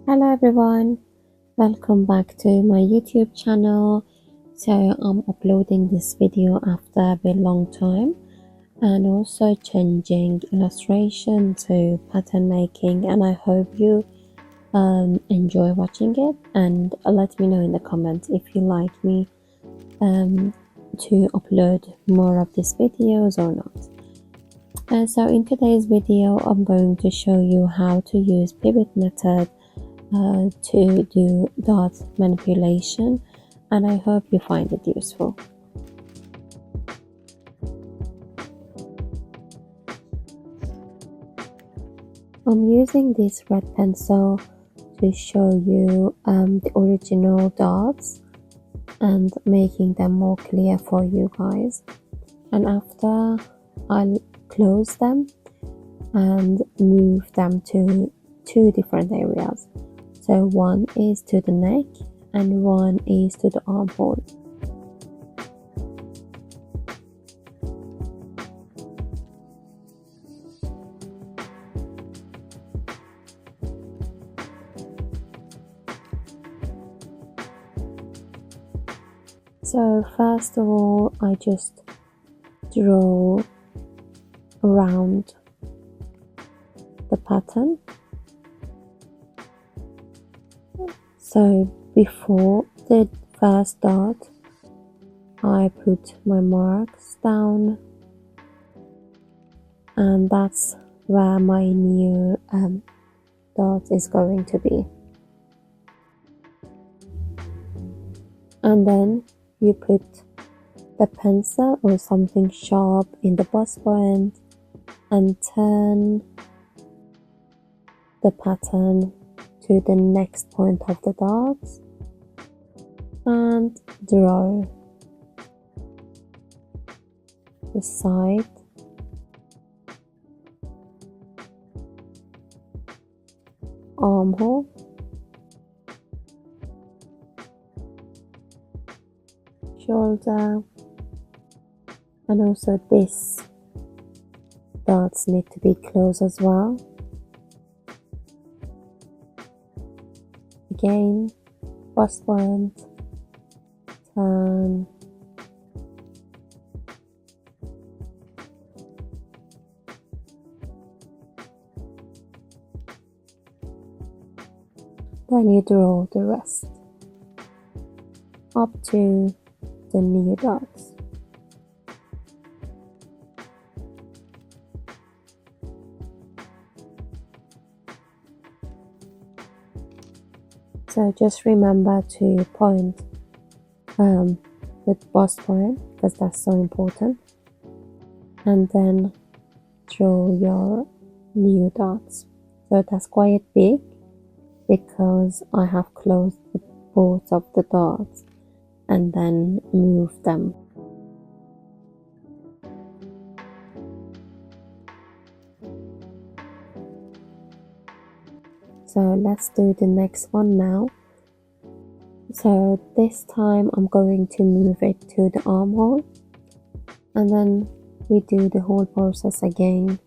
Hello everyone, welcome back to my YouTube channel. So I'm uploading this video after a very long time and also changing illustration to pattern making, and I hope you enjoy watching it, and let me know in the comments if you like me to upload more of these videos or not. So in today's video I'm going to show you how to use pivot method to do dot manipulation, and I hope you find it useful. I'm using this red pencil to show you the original dots and making them more clear for you guys, and after I'll close them and move them to two different areas. So one is to the neck and one is to the armhole. So first of all, I just draw around the pattern. So before the first dot, I put my marks down, and that's where my new dot is going to be. And then you put the pencil or something sharp in the boss point and turn the pattern to the next point of the dots and draw the side, armhole, shoulder, and also this dots need to be close as well. Again, bust point, turn, then you draw the rest up to the new dots. So just remember to point with boss point, because that's so important, and then draw your new dots. So that's quite big because I have closed both of the dots and then move them. So let's do the next one now. So this time I'm going to move it to the armhole, and then we do the whole process again.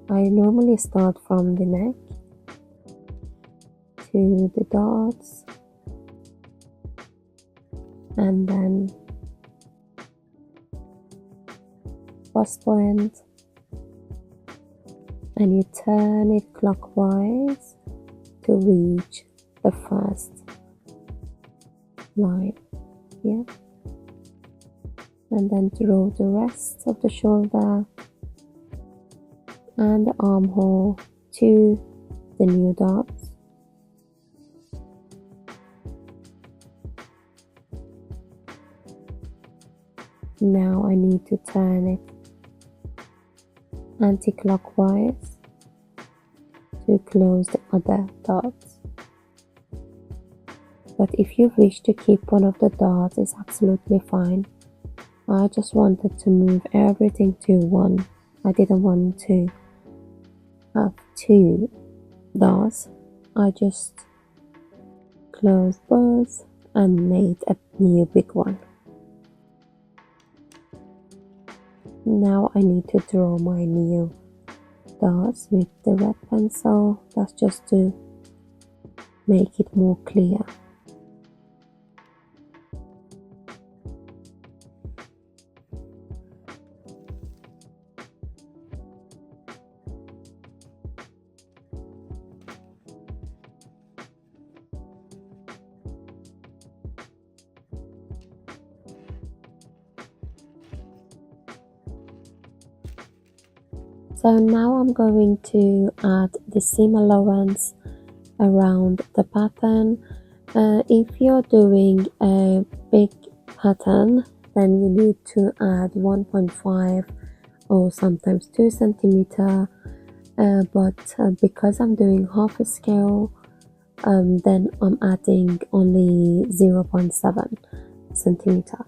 I normally start from the neck to the dots, and then bust point, and you turn it clockwise to reach the first line here, and then draw the rest of the shoulder and the armhole to the new dots. Now I need to turn it anti-clockwise to close the other dots. But if you wish to keep one of the dots, it's absolutely fine. I just wanted to move everything to one. I didn't want to have two dots. I just closed both and made a new big one. Now I need to draw my new dots with the red pencil. That's just to make it more clear. So now I'm going to add the seam allowance around the pattern. If you're doing a big pattern, then you need to add 1.5 or sometimes 2 centimeter. But because I'm doing half a scale, then I'm adding only 0.7 centimeter.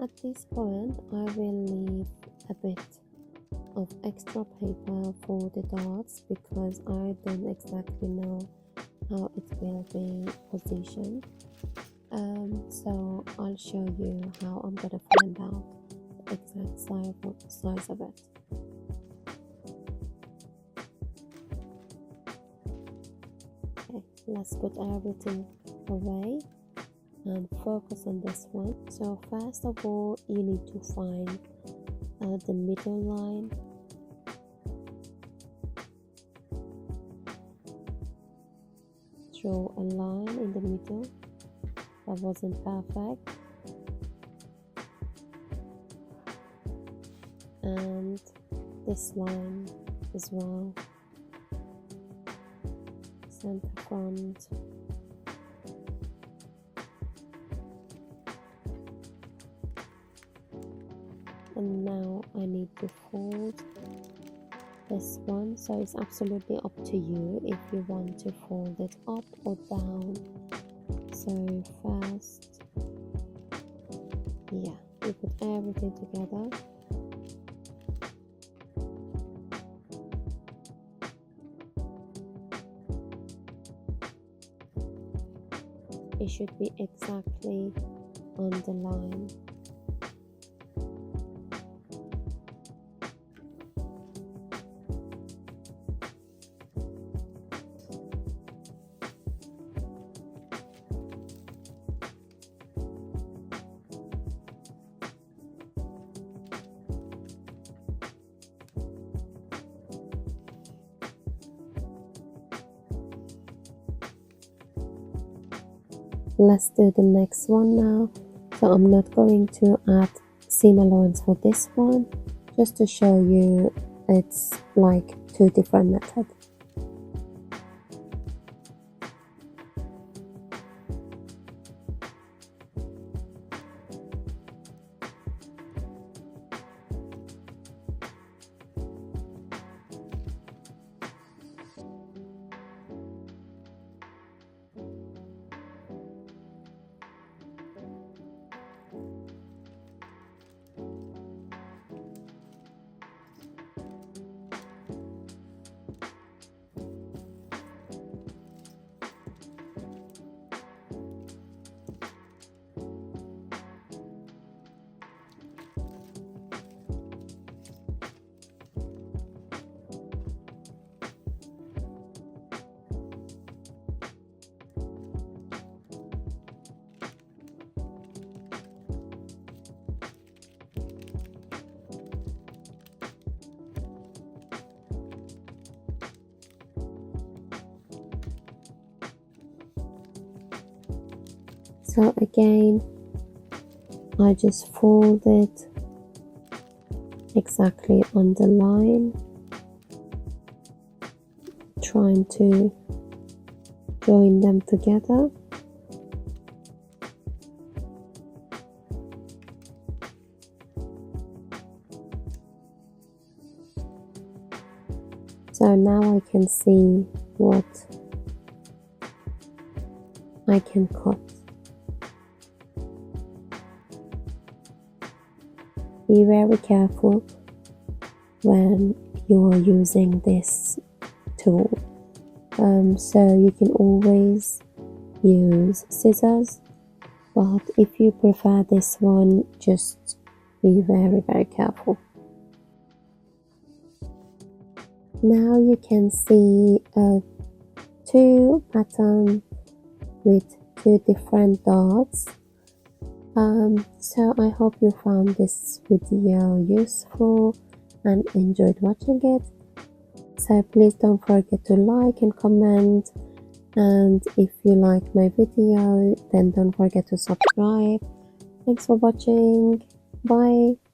At this point, I will leave a bit of extra paper for the dots because I don't exactly know how it will be positioned. So I'll show you how I'm gonna find out the exact size of it. Okay, let's put everything away and focus on this one. So first of all, you need to find the middle line. Draw a line in the middle. That wasn't perfect. And this line as well. Center front. And now I need to fold this one, so it's absolutely up to you if you want to fold it up or down. So first, yeah, you put everything together. It should be exactly on the line. let's do the next one now. So I'm not going to add seam allowance for this one, just to show you it's like two different methods. So again, I just fold it exactly on the line, trying to join them together. So now I can see what I can cut. Be very careful when you are using this tool. So you can always use scissors, but if you prefer this one, just be very careful. Now you can see two patterns with two different dots. So I hope you found this video useful and enjoyed watching it. So please don't forget to like and comment, and if you like my video, then don't forget to subscribe. Thanks for watching. Bye.